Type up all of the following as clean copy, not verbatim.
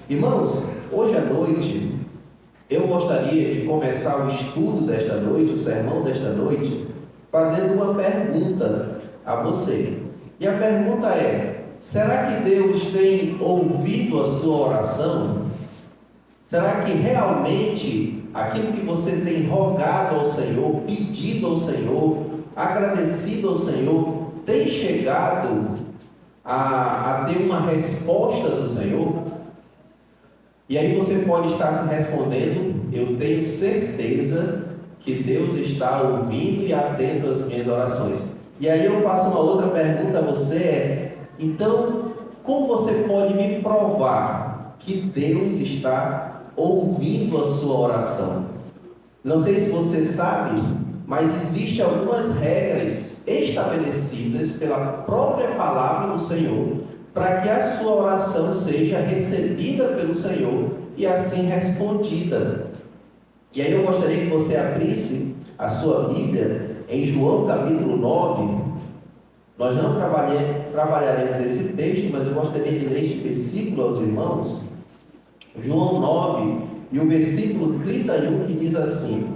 Irmãos, hoje à noite, eu gostaria de começar o estudo desta noite, o sermão desta noite, fazendo uma pergunta a você. E a pergunta é: será que Deus tem ouvido a sua oração? Será que realmente aquilo que você tem rogado ao Senhor, pedido ao Senhor, agradecido ao Senhor, tem chegado a ter uma resposta do Senhor? E aí você pode estar se respondendo: eu tenho certeza que Deus está ouvindo e atento às minhas orações. E aí eu faço uma outra pergunta a você: então, como você pode me provar que Deus está ouvindo a sua oração? Não sei se você sabe, mas existem algumas regras estabelecidas pela própria palavra do Senhor para que a sua oração seja recebida pelo Senhor e assim respondida. E aí eu gostaria que você abrisse a sua Bíblia em João capítulo 9. Nós não trabalharemos esse texto, mas eu gostaria de ler este versículo aos irmãos. João 9 e o versículo 31, que diz assim: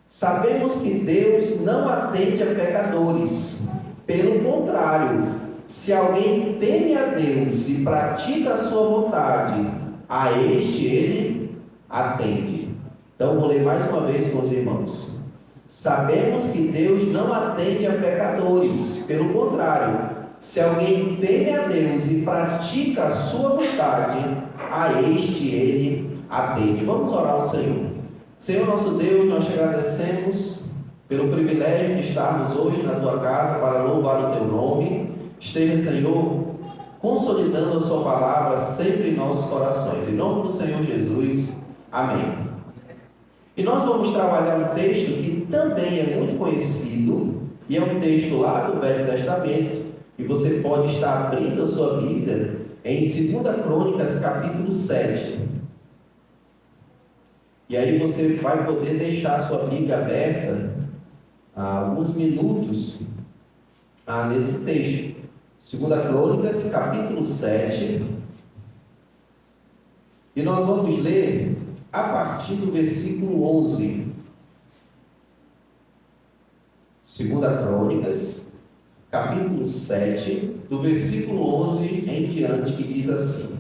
sabemos que Deus não atende a pecadores, pelo contrário, se alguém teme a Deus e pratica a sua vontade, a este ele atende. Então vou ler mais uma vez com os irmãos. Sabemos que Deus não atende a pecadores, pelo contrário, se alguém teme a Deus e pratica a sua vontade, a este ele atende. Vamos orar ao Senhor. Senhor nosso Deus, nós te agradecemos pelo privilégio de estarmos hoje na tua casa para louvar o teu nome. Esteja, Senhor, consolidando a sua palavra sempre em nossos corações. Em nome do Senhor Jesus. Amém. E nós vamos trabalhar um texto que também é muito conhecido, e é um texto lá do Velho Testamento, e você pode estar abrindo a sua Bíblia em 2 Crônicas, capítulo 7. E aí você vai poder deixar a sua Bíblia aberta há alguns minutos nesse texto. 2 Crônicas, capítulo 7. E nós vamos ler a partir do versículo 11. 2 Crônicas, capítulo 7, do versículo 11 em diante, que diz assim: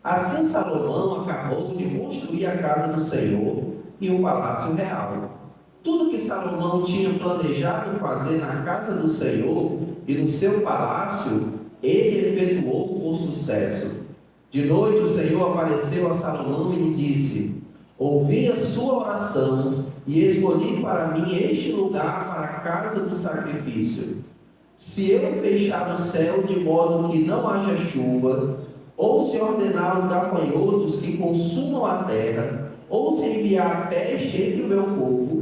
assim Salomão acabou de construir a casa do Senhor e o palácio real. Tudo que Salomão tinha planejado fazer na casa do Senhor e no seu palácio, ele efetuou com sucesso. De noite o Senhor apareceu a Salomão e lhe disse: ouvi a sua oração e escolhi para mim este lugar para a casa do sacrifício. Se eu fechar o céu de modo que não haja chuva, ou se ordenar os gafanhotos que consumam a terra, ou se enviar peste entre o meu povo,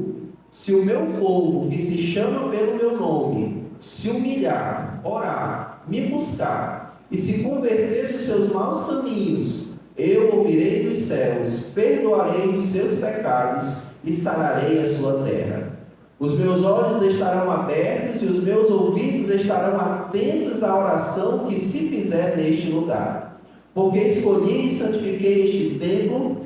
se o meu povo, que se chama pelo meu nome, se humilhar, orar, me buscar e se converter dos seus maus caminhos, eu ouvirei dos céus, perdoarei os seus pecados e sararei a sua terra. Os meus olhos estarão abertos e os meus ouvidos estarão atentos à oração que se fizer neste lugar. Porque escolhi e santifiquei este templo,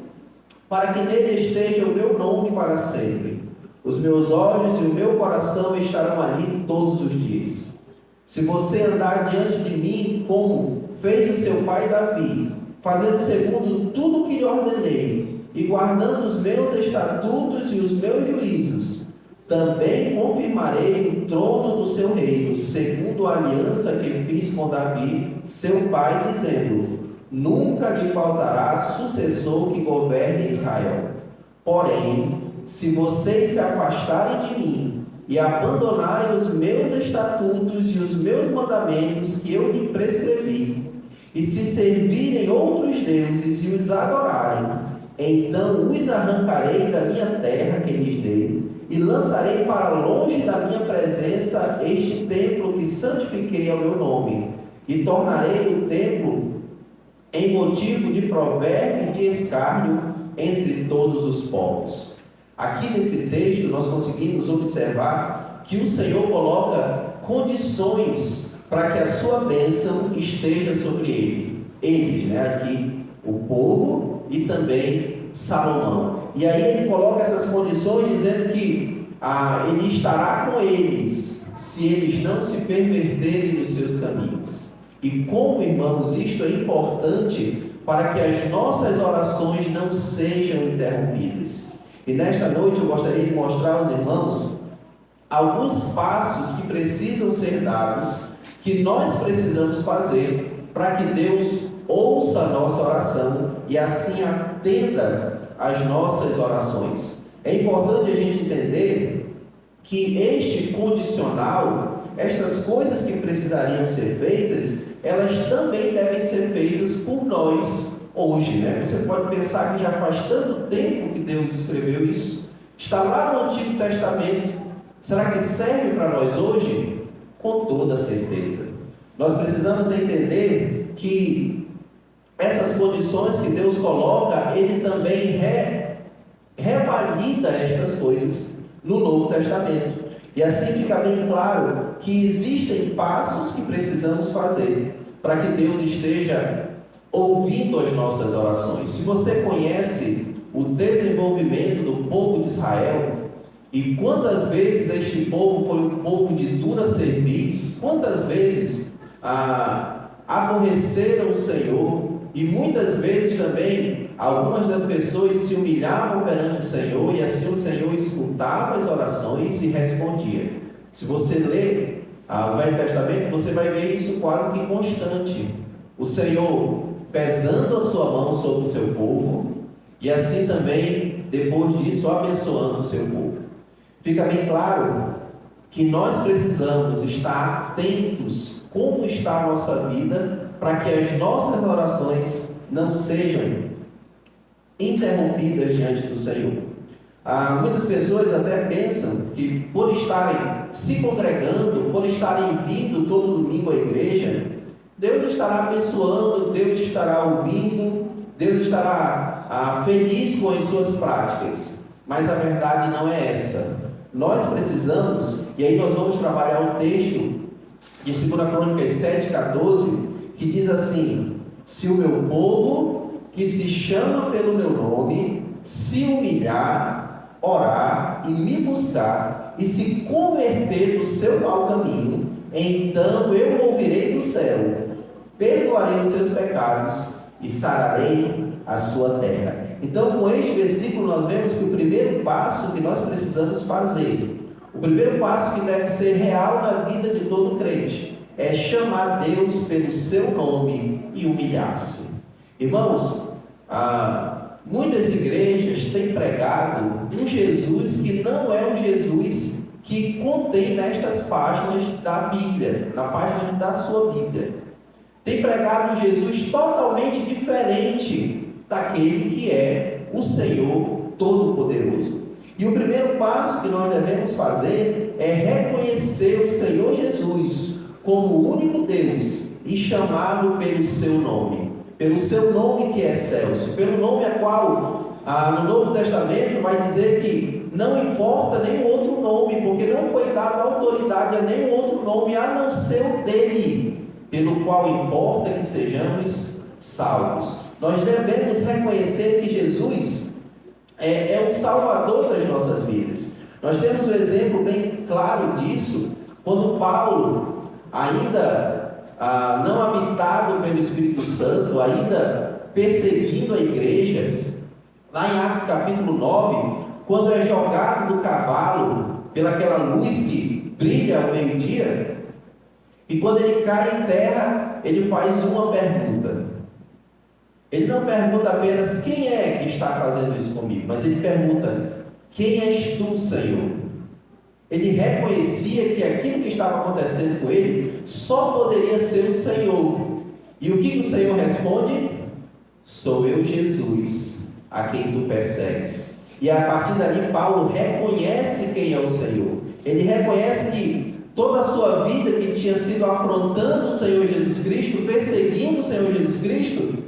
para que nele esteja o meu nome para sempre. Os meus olhos e o meu coração estarão ali todos os dias. Se você andar diante de mim, como fez o seu pai Davi, fazendo segundo tudo que lhe ordenei, e guardando os meus estatutos e os meus juízos, também confirmarei o trono do seu reino, segundo a aliança que fiz com Davi, seu pai, dizendo: nunca lhe faltará sucessor que governe Israel. Porém, se vocês se afastarem de mim e abandonarem os meus estatutos e os meus mandamentos que eu lhe prescrevi, e se servirem outros deuses e os adorarem, então os arrancarei da minha terra que lhes dei, e lançarei para longe da minha presença este templo que santifiquei ao meu nome, e tornarei o templo em motivo de provérbio e de escárnio entre todos os povos. Aqui nesse texto nós conseguimos observar que o Senhor coloca condições para que a sua bênção esteja sobre ele. eles, né? Aqui o povo e também Salomão. E aí ele coloca essas condições dizendo que ele estará com eles se eles não se perverterem dos seus caminhos. E como, irmãos, isto é importante para que as nossas orações não sejam interrompidas. E nesta noite eu gostaria de mostrar aos irmãos alguns passos que precisam ser dados, que nós precisamos fazer para que Deus ouça a nossa oração e assim atenda às nossas orações. É importante a gente entender que este condicional, estas coisas que precisariam ser feitas, elas também devem ser feitas por nós hoje, né? Você pode pensar que já faz tanto tempo que Deus escreveu isso, está lá no Antigo Testamento. Será que serve para nós hoje? Com toda certeza. Nós precisamos entender que essas condições que Deus coloca, Ele também revalida estas coisas no Novo Testamento. E assim fica bem claro que existem passos que precisamos fazer para que Deus esteja ouvindo as nossas orações. Se você conhece o desenvolvimento do povo de Israel, e quantas vezes este povo foi um povo de dura cerviz, quantas vezes aborreceram o Senhor, e muitas vezes também algumas das pessoas se humilhavam perante o Senhor, e assim o Senhor escutava as orações e respondia. Se você ler o Velho Testamento, você vai ver isso quase que constante. O Senhor pesando a sua mão sobre o seu povo, e assim também, depois disso, abençoando o seu povo. Fica bem claro que nós precisamos estar atentos como está a nossa vida, para que as nossas orações não sejam interrompidas diante do Senhor. Muitas pessoas até pensam que por estarem se congregando, por estarem vindo todo domingo à igreja, Deus estará abençoando, Deus estará ouvindo, Deus estará feliz com as suas práticas. Mas a verdade não é essa. Nós precisamos, e aí nós vamos trabalhar o texto de 2 Crônicas 7,14, que diz assim: se o meu povo, que se chama pelo meu nome, se humilhar, orar e me buscar, e se converter do seu mau caminho, então eu ouvirei do céu, perdoarei os seus pecados e sararei a sua terra. Então, com este versículo, nós vemos que o primeiro passo que nós precisamos fazer, o primeiro passo que deve ser real na vida de todo crente, é chamar Deus pelo seu nome e humilhar-se. Irmãos, muitas igrejas têm pregado um Jesus que não é o Jesus que contém nestas páginas da Bíblia, na página da sua Bíblia. Tem pregado um Jesus totalmente diferente daquele que é o Senhor Todo-Poderoso. E o primeiro passo que nós devemos fazer é reconhecer o Senhor Jesus como o único Deus e chamá-lo pelo seu nome que é excelso, pelo nome a qual no Novo Testamento vai dizer que não importa nenhum outro nome, porque não foi dada autoridade a nenhum outro nome a não ser o dele, pelo qual importa que sejamos salvos. Nós devemos reconhecer que Jesus é o Salvador das nossas vidas. Nós temos um exemplo bem claro disso, quando Paulo, ainda não habitado pelo Espírito Santo, ainda perseguindo a igreja, lá em Atos capítulo 9, quando é jogado do cavalo pelaquela luz que brilha ao meio-dia, e quando ele cai em terra, ele faz uma pergunta. Ele não pergunta apenas quem é que está fazendo isso comigo, mas ele pergunta: quem és tu, Senhor? Ele reconhecia que aquilo que estava acontecendo com ele só poderia ser o Senhor. E o que o Senhor responde? Sou eu, Jesus, a quem tu persegues. E a partir dali Paulo reconhece quem é o Senhor. Ele reconhece que toda a sua vida que tinha sido afrontando o Senhor Jesus Cristo, perseguindo o Senhor Jesus Cristo,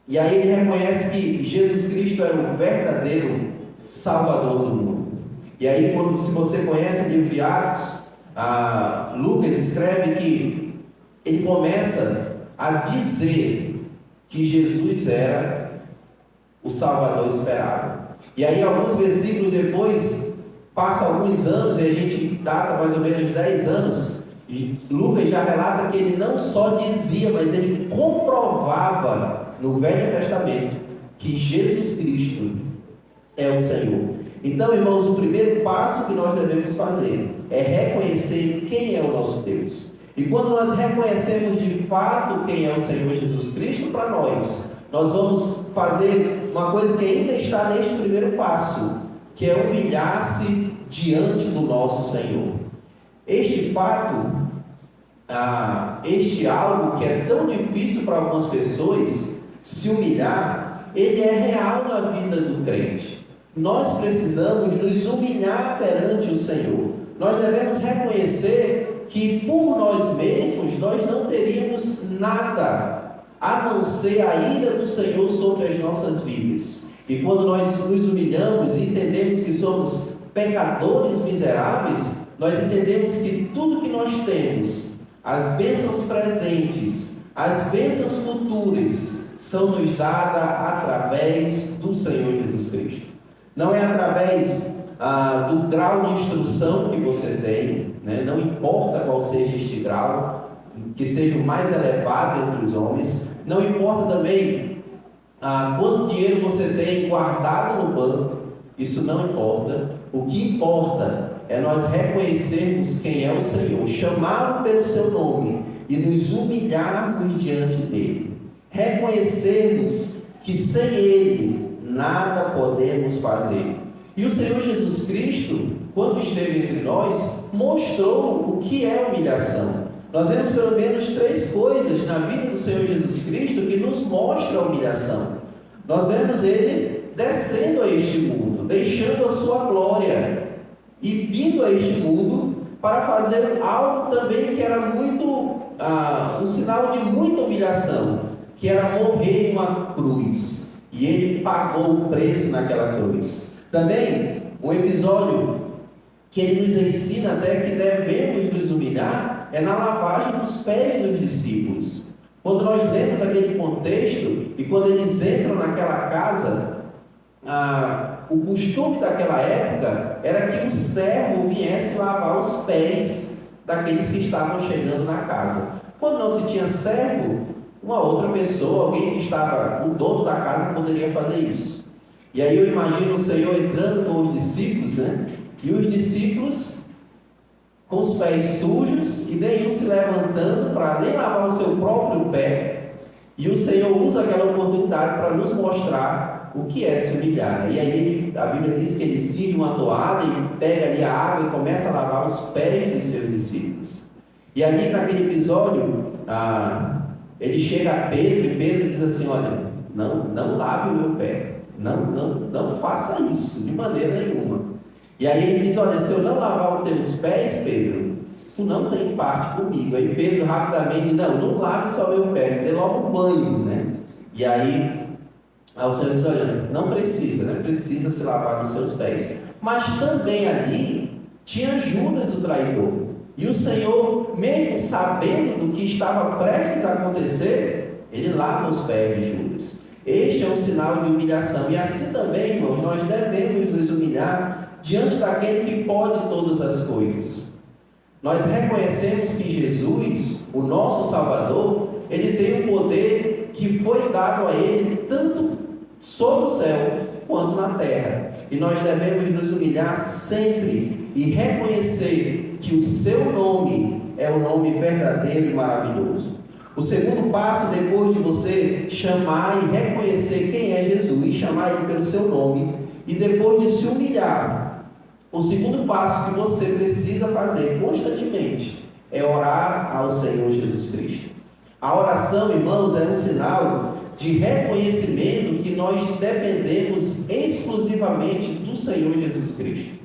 e aí ele reconhece que Jesus Cristo era o verdadeiro Salvador do mundo. E aí, se você conhece o livro de Atos, Lucas escreve que ele começa a dizer que Jesus era o Salvador esperado. E aí, alguns versículos depois, passa alguns anos, e a gente data mais ou menos 10 anos, e Lucas já relata que ele não só dizia, mas ele comprovava no Velho Testamento que Jesus Cristo é o Senhor. Então, irmãos, o primeiro passo que nós devemos fazer é reconhecer quem é o nosso Deus. E quando nós reconhecemos de fato quem é o Senhor Jesus Cristo para nós vamos fazer uma coisa que ainda está neste primeiro passo, que é humilhar-se diante do nosso Senhor. Este fato, este algo que é tão difícil para algumas pessoas, se humilhar, ele é real na vida do crente. Nós precisamos nos humilhar perante o Senhor. Nós devemos reconhecer que por nós mesmos nós não teríamos nada a não ser a ira do Senhor sobre as nossas vidas. E quando nós nos humilhamos e entendemos que somos pecadores miseráveis, nós entendemos que tudo que nós temos, as bênçãos presentes, as bênçãos futuras, são nos dadas através do Senhor Jesus Cristo. Não é através do grau de instrução que você tem, né? Não importa qual seja este grau, que seja o mais elevado entre os homens. Não importa também quanto dinheiro você tem guardado no banco, isso não importa. O que importa é nós reconhecermos quem é o Senhor, chamá-lo pelo seu nome e nos humilharmos diante dele. Reconhecermos que sem ele nada podemos fazer. E o Senhor Jesus Cristo, quando esteve entre nós, mostrou o que é humilhação. Nós vemos pelo menos 3 coisas na vida do Senhor Jesus Cristo que nos mostram a humilhação. Nós vemos ele descendo a este mundo, deixando a sua glória e vindo a este mundo para fazer algo também que era muito, um sinal de muita humilhação, que era morrer em uma cruz. E ele pagou o preço naquela cruz. Também, um episódio que ele nos ensina até que devemos nos humilhar é na lavagem dos pés dos discípulos. Quando nós lemos aquele contexto e quando eles entram naquela casa, o costume daquela época era que o servo viesse lavar os pés daqueles que estavam chegando na casa. Quando não se tinha servo, uma outra pessoa, alguém que estava, o dono da casa, poderia fazer isso. E aí eu imagino o Senhor entrando com os discípulos, né? E os discípulos com os pés sujos e nenhum se levantando para nem lavar o seu próprio pé. E o Senhor usa aquela oportunidade para nos mostrar o que é se humilhar, né? E aí a Bíblia diz que ele cinge uma toalha e pega ali a água e começa a lavar os pés dos seus discípulos. E ali naquele episódio, ele chega a Pedro e Pedro diz assim: olha, não lave o meu pé. Não faça isso, de maneira nenhuma. E aí ele diz: olha, se eu não lavar os teus pés, Pedro, tu não tem parte comigo. Aí Pedro rapidamente diz: não lave só o meu pé, me dê logo um banho, né? E aí o Senhor diz: olha, não precisa se lavar os seus pés. Mas também ali tinha Judas, o traidor. E o Senhor, mesmo sabendo do que estava prestes a acontecer, ele lava os pés de Judas. Este é um sinal de humilhação. E assim também, irmãos, nós devemos nos humilhar diante daquele que pode todas as coisas. Nós reconhecemos que Jesus, o nosso Salvador, ele tem um poder que foi dado a ele tanto sobre o céu quanto na terra. E nós devemos nos humilhar sempre e reconhecer que o seu nome é o nome verdadeiro e maravilhoso. O segundo passo, depois de você chamar e reconhecer quem é Jesus, chamar ele pelo seu nome, e depois de se humilhar, o segundo passo que você precisa fazer constantemente é orar ao Senhor Jesus Cristo. A oração, irmãos, é um sinal de reconhecimento que nós dependemos exclusivamente do Senhor Jesus Cristo.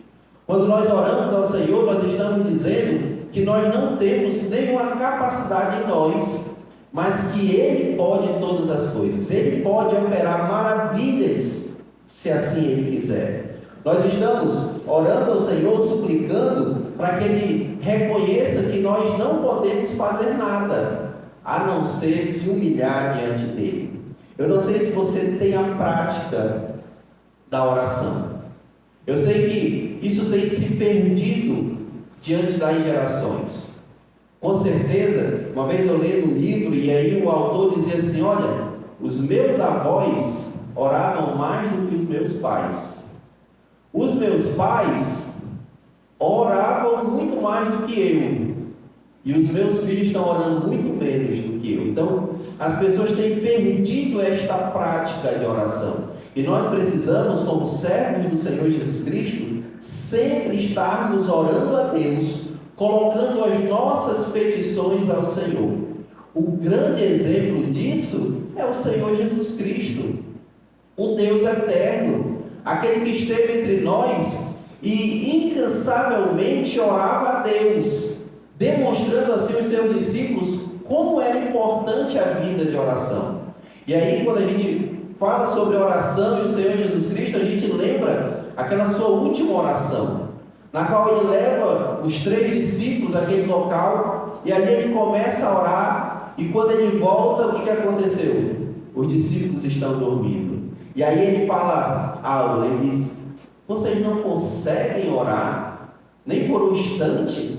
Quando nós oramos ao Senhor, nós estamos dizendo que nós não temos nenhuma capacidade em nós, mas que Ele pode todas as coisas. Ele pode operar maravilhas, se assim Ele quiser. Nós estamos orando ao Senhor, suplicando para que Ele reconheça que nós não podemos fazer nada. a não ser se humilhar diante dele. Eu não sei se você tem a prática da oração. Eu sei que isso tem se perdido diante das gerações. Com certeza, uma vez eu li um livro e aí o autor dizia assim: olha, os meus avós oravam mais do que os meus pais. Os meus pais oravam muito mais do que eu. E os meus filhos estão orando muito menos do que eu. Então, as pessoas têm perdido esta prática de oração. E nós precisamos, como servos do Senhor Jesus Cristo, sempre estarmos orando a Deus, colocando as nossas petições ao Senhor. O grande exemplo disso é o Senhor Jesus Cristo, o Deus eterno, aquele que esteve entre nós e incansavelmente orava a Deus, demonstrando assim aos seus discípulos como era importante a vida de oração. E aí, quando a gente fala sobre a oração e o Senhor Jesus Cristo, a gente lembra aquela sua última oração, na qual ele leva os 3 discípulos àquele local, e ali ele começa a orar, e quando ele volta, o que aconteceu? Os discípulos estão dormindo. E aí ele fala algo, ele diz: vocês não conseguem orar, nem por um instante?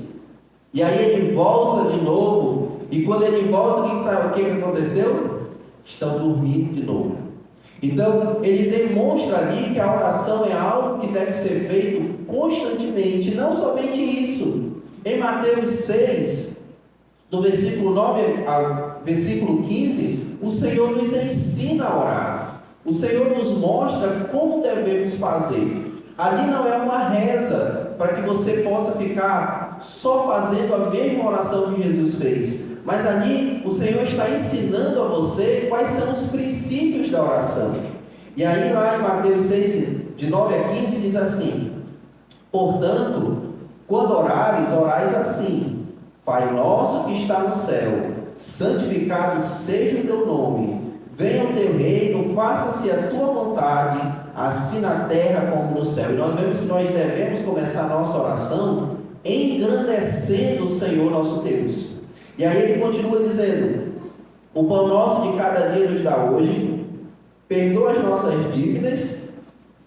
E aí ele volta de novo, e quando ele volta, o que aconteceu? Estão dormindo de novo. Então, ele demonstra ali que a oração é algo que deve ser feito constantemente, não somente isso. Em Mateus 6, do versículo 9 ao versículo 15, o Senhor nos ensina a orar. O Senhor nos mostra como devemos fazer. Ali não é uma reza para que você possa ficar só fazendo a mesma oração que Jesus fez, mas ali o Senhor está ensinando a você quais são os princípios da oração. E aí lá em Mateus 6, de 9 a 15, diz assim: portanto, quando orares, orais assim: Pai nosso que está no céu, santificado seja o teu nome, venha o teu reino, faça-se a tua vontade, assim na terra como no céu. E nós vemos que nós devemos começar a nossa oração engrandecendo o Senhor nosso Deus. E aí ele continua dizendo: o pão nosso de cada dia nos dá hoje, perdoa as nossas dívidas,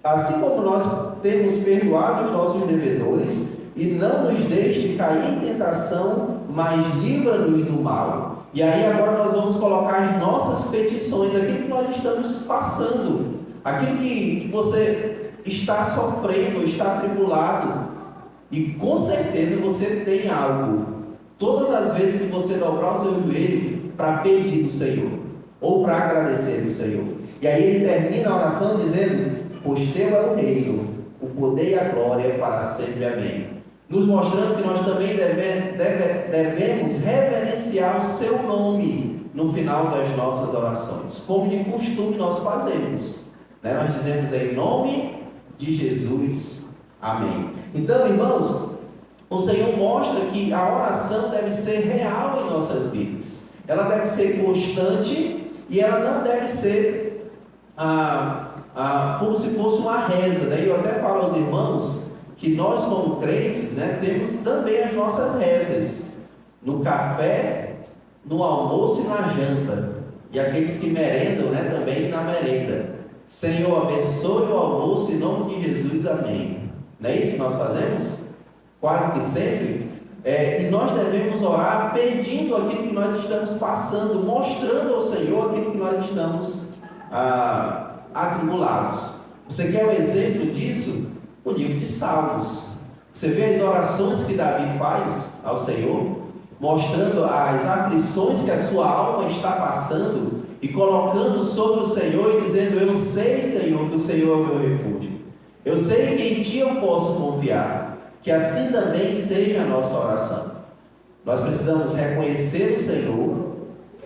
assim como nós temos perdoado os nossos devedores, e não nos deixe cair em tentação, mas livra-nos do mal. E aí agora nós vamos colocar as nossas petições, aquilo que nós estamos passando, aquilo que você está sofrendo, está atribulado, e com certeza você tem algo, todas as vezes que você dobrar o seu joelho para pedir do Senhor, ou para agradecer do Senhor. E aí ele termina a oração dizendo: pois teu é o reino, o poder e a glória para sempre, amém. Nos mostrando que nós também devemos reverenciar o seu nome no final das nossas orações, como de costume nós fazemos, né? Nós dizemos em nome de Jesus, amém. Então, irmãos, o Senhor mostra que a oração deve ser real em nossas vidas, ela deve ser constante e ela não deve ser como se fosse uma reza, né? Eu até falo aos irmãos que nós, como crentes, né, temos também as nossas rezas no café, no almoço e na janta, e aqueles que merendam, né, também na merenda. Senhor, abençoe o almoço em nome de Jesus, amém. Não é isso que nós fazemos? Quase que sempre. E nós devemos orar pedindo aquilo que nós estamos passando, mostrando ao Senhor aquilo que nós estamos atribulados. Você quer um exemplo disso? O livro de Salmos. Você vê as orações que Davi faz ao Senhor, mostrando as aflições que a sua alma está passando e colocando sobre o Senhor e dizendo: eu sei, Senhor, que o Senhor é o meu refúgio. Eu sei que em Ti eu posso confiar. Que assim também seja a nossa oração. Nós precisamos reconhecer o Senhor,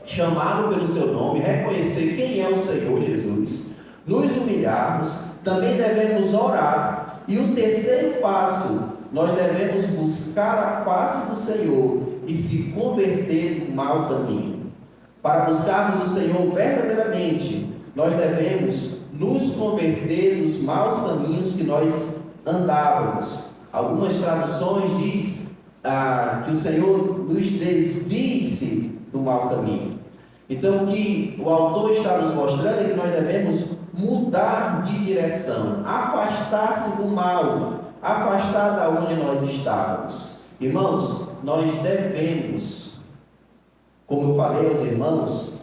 chamá-lo pelo seu nome, reconhecer quem é o Senhor Jesus, nos humilharmos, também devemos orar. E o terceiro passo, nós devemos buscar a face do Senhor e se converter do mau caminho. Para buscarmos o Senhor verdadeiramente, nós devemos nos converter dos maus caminhos que nós andávamos. Algumas traduções diz que o Senhor nos desvie-se do mau caminho. Então, o que o autor está nos mostrando é que nós devemos mudar de direção, afastar-se do mal, afastar da onde nós estávamos. Irmãos, nós devemos, como eu falei aos irmãos,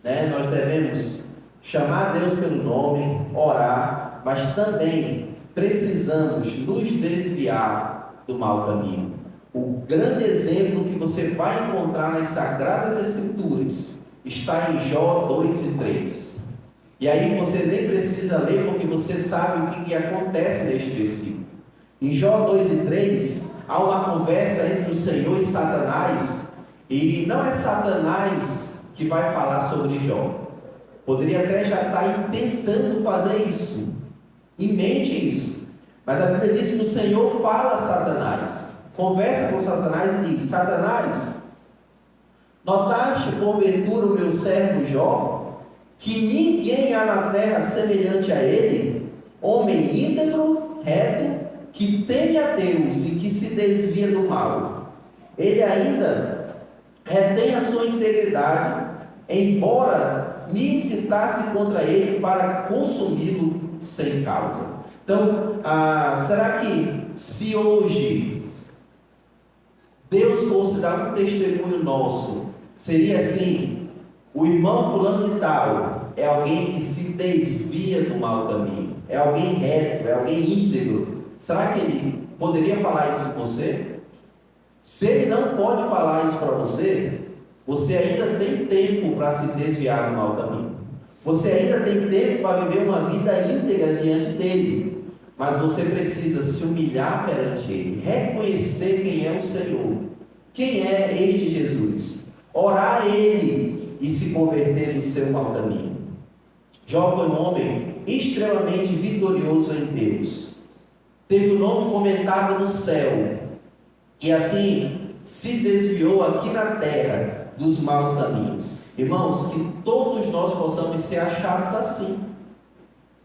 nós devemos chamar Deus pelo nome, orar, mas também precisamos nos desviar do mau caminho. O grande exemplo que você vai encontrar nas Sagradas Escrituras está em Jó 2 e 3. E aí você nem precisa ler, porque você sabe o que acontece neste versículo. Em Jó 2 e 3, há uma conversa entre o Senhor e Satanás, e não é Satanás que vai falar sobre Jó. Poderia até já estar tentando fazer isso, em mente isso. Mas a Bíblia diz que o Senhor fala a Satanás, conversa com Satanás e diz: Satanás, notaste porventura o meu servo Jó, que ninguém há na terra semelhante a ele, homem íntegro, reto, que teme a Deus e que se desvia do mal. Ele ainda retém a sua integridade, embora me incitasse contra ele para consumi-lo sem causa. Então, será que se hoje Deus fosse dar um testemunho nosso, seria assim: o irmão fulano de tal é alguém que se desvia do mau caminho, é alguém reto, é alguém íntegro? Será que ele poderia falar isso com você? Se ele não pode falar isso para você, você ainda tem tempo para se desviar do mau caminho. Você ainda tem tempo para viver uma vida íntegra diante dele. Mas você precisa se humilhar perante ele, reconhecer quem é o Senhor, quem é este Jesus, orar a ele e se converter do seu mau caminho. Jó foi um homem extremamente vitorioso em Deus. Teve o nome comentado no céu. E assim se desviou aqui na terra dos maus caminhos. Irmãos, que todos nós possamos ser achados assim.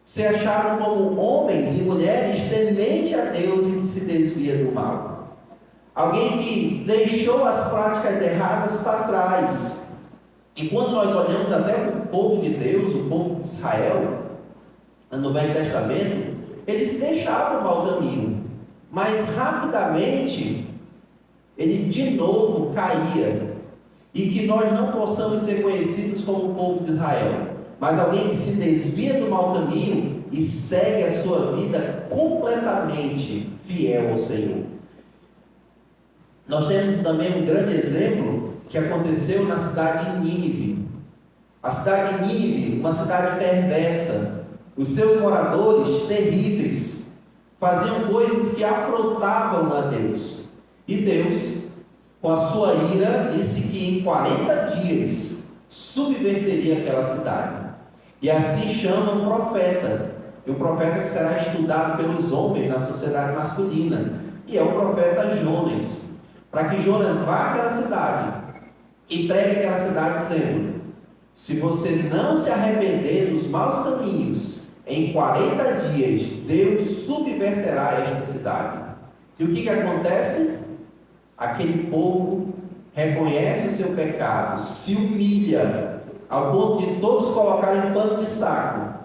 Ser achados como homens e mulheres temente a Deus e que se desvia do mal. Alguém que deixou as práticas erradas para trás. E quando nós olhamos até o povo de Deus, o povo de Israel, no Velho Testamento, eles deixavam o mau caminho, mas rapidamente ele de novo caía. E que nós não possamos ser conhecidos como o povo de Israel, mas alguém que se desvia do mau caminho e segue a sua vida completamente fiel ao Senhor. Nós temos também um grande exemplo que aconteceu na cidade de Nínive. A cidade de Nínive, uma cidade perversa, os seus moradores terríveis, faziam coisas que afrontavam a Deus. E Deus, com a sua ira, disse que em 40 dias subverteria aquela cidade. E assim chama um profeta, e um profeta que será estudado pelos homens na sociedade masculina, e é o profeta Jonas, para que Jonas vá àquela cidade e pregue aquela cidade dizendo: se você não se arrepender dos maus caminhos, em 40 dias Deus subverterá esta cidade. E o que acontece? Aquele povo reconhece o seu pecado, se humilha, ao ponto de todos colocarem pano de saco,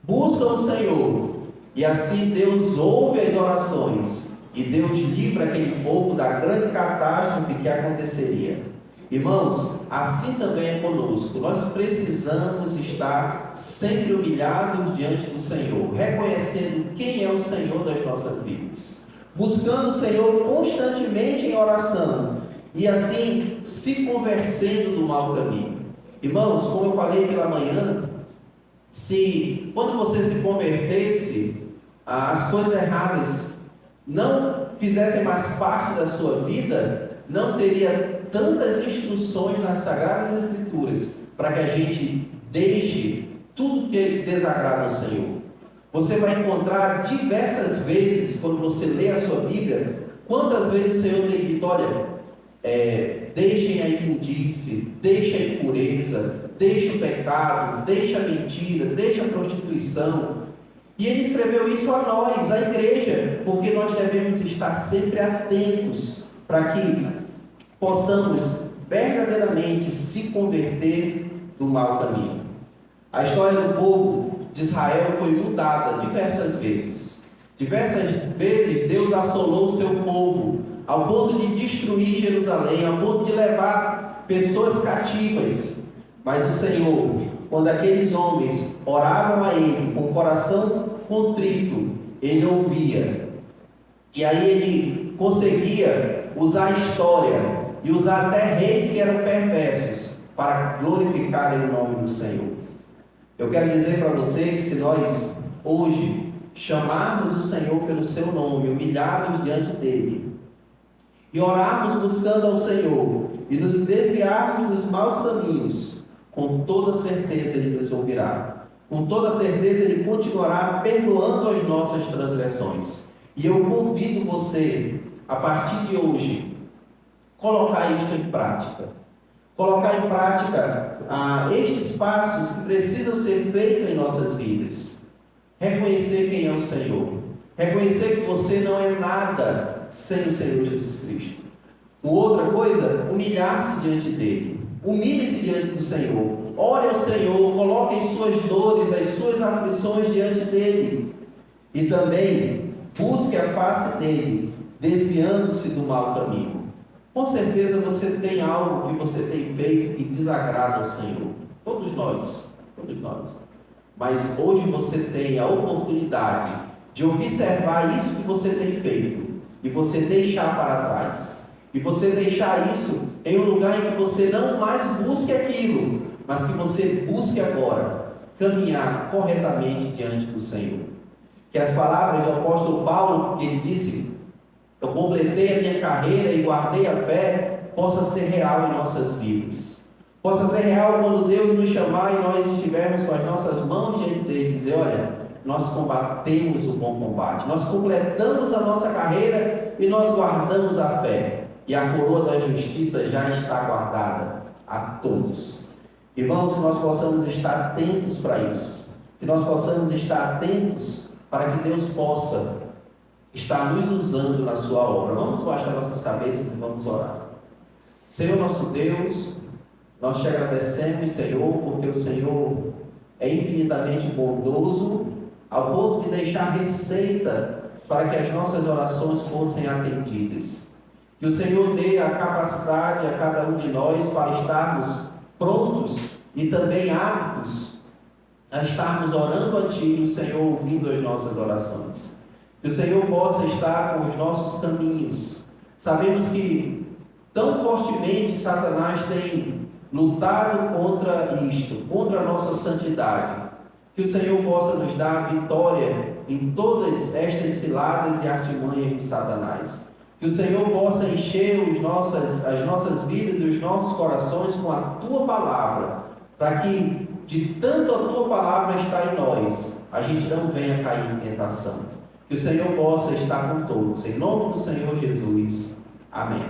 buscam o Senhor, e assim Deus ouve as orações, e Deus livra aquele povo da grande catástrofe que aconteceria. Irmãos, assim também é conosco. Nós precisamos estar sempre humilhados diante do Senhor, reconhecendo quem é o Senhor das nossas vidas, buscando o Senhor constantemente em oração, e assim se convertendo do mau caminho. Irmãos, como eu falei pela manhã, quando você se convertesse, as coisas erradas não fizessem mais parte da sua vida, não teria tantas instruções nas Sagradas Escrituras para que a gente deixe tudo que desagrada ao Senhor. Você vai encontrar diversas vezes, quando você lê a sua Bíblia, quantas vezes o Senhor tem dito: olha, deixem a imundície, deixem a impureza, deixem o pecado, deixem a mentira, deixem a prostituição. E Ele escreveu isso a nós, a igreja, porque nós devemos estar sempre atentos para que possamos verdadeiramente se converter do mau caminho. A história do povo de Israel foi mudada diversas vezes. Diversas vezes Deus assolou o seu povo, ao ponto de destruir Jerusalém, ao ponto de levar pessoas cativas. Mas o Senhor, quando aqueles homens oravam a Ele com o coração contrito, Ele ouvia. E aí Ele conseguia usar a história e usar até reis que eram perversos para glorificarem o nome do Senhor. Eu quero dizer para você que se nós hoje chamarmos o Senhor pelo seu nome, humilharmos diante dele e orarmos buscando ao Senhor e nos desviarmos dos maus caminhos, com toda certeza Ele nos ouvirá. Com toda certeza Ele continuará perdoando as nossas transgressões. E eu convido você, a partir de hoje, colocar isto em prática. Colocar em prática estes passos que precisam ser feitos em nossas vidas. Reconhecer quem é o Senhor. Reconhecer que você não é nada sem o Senhor Jesus Cristo. Outra coisa, humilhar-se diante dele. Humilhe-se diante do Senhor. Ore ao Senhor, coloque as suas dores, as suas aflições diante dele. E também busque a face dele, desviando-se do mau caminho. Com certeza você tem algo que você tem feito que desagrada ao Senhor. Todos nós. Mas hoje você tem a oportunidade de observar isso que você tem feito e você deixar para trás. E você deixar isso em um lugar em que você não mais busque aquilo, mas que você busque agora caminhar corretamente diante do Senhor. Que as palavras do apóstolo Paulo, que ele disse: eu completei a minha carreira e guardei a fé, possa ser real em nossas vidas. Possa ser real quando Deus nos chamar e nós estivermos com as nossas mãos diante dele e dizer: olha, nós combatemos o bom combate, nós completamos a nossa carreira e nós guardamos a fé. E a coroa da justiça já está guardada a todos. Irmãos, que nós possamos estar atentos para isso. Que nós possamos estar atentos para que Deus possa estar nos usando na sua obra. Vamos baixar nossas cabeças e vamos orar. Senhor nosso Deus, nós te agradecemos, Senhor, porque o Senhor é infinitamente bondoso, ao ponto de deixar receita para que as nossas orações fossem atendidas. Que o Senhor dê a capacidade a cada um de nós para estarmos prontos e também aptos a estarmos orando a Ti e o Senhor ouvindo as nossas orações. Que o Senhor possa estar com os nossos caminhos. Sabemos que tão fortemente Satanás tem lutado contra isto, contra a nossa santidade. Que o Senhor possa nos dar vitória em todas estas ciladas e artimanhas de Satanás. Que o Senhor possa encher as nossas vidas e os nossos corações com a Tua Palavra, para que, de tanto a Tua Palavra estar em nós, a gente não venha cair em tentação. Que o Senhor possa estar com todos. Em nome do Senhor Jesus. Amém.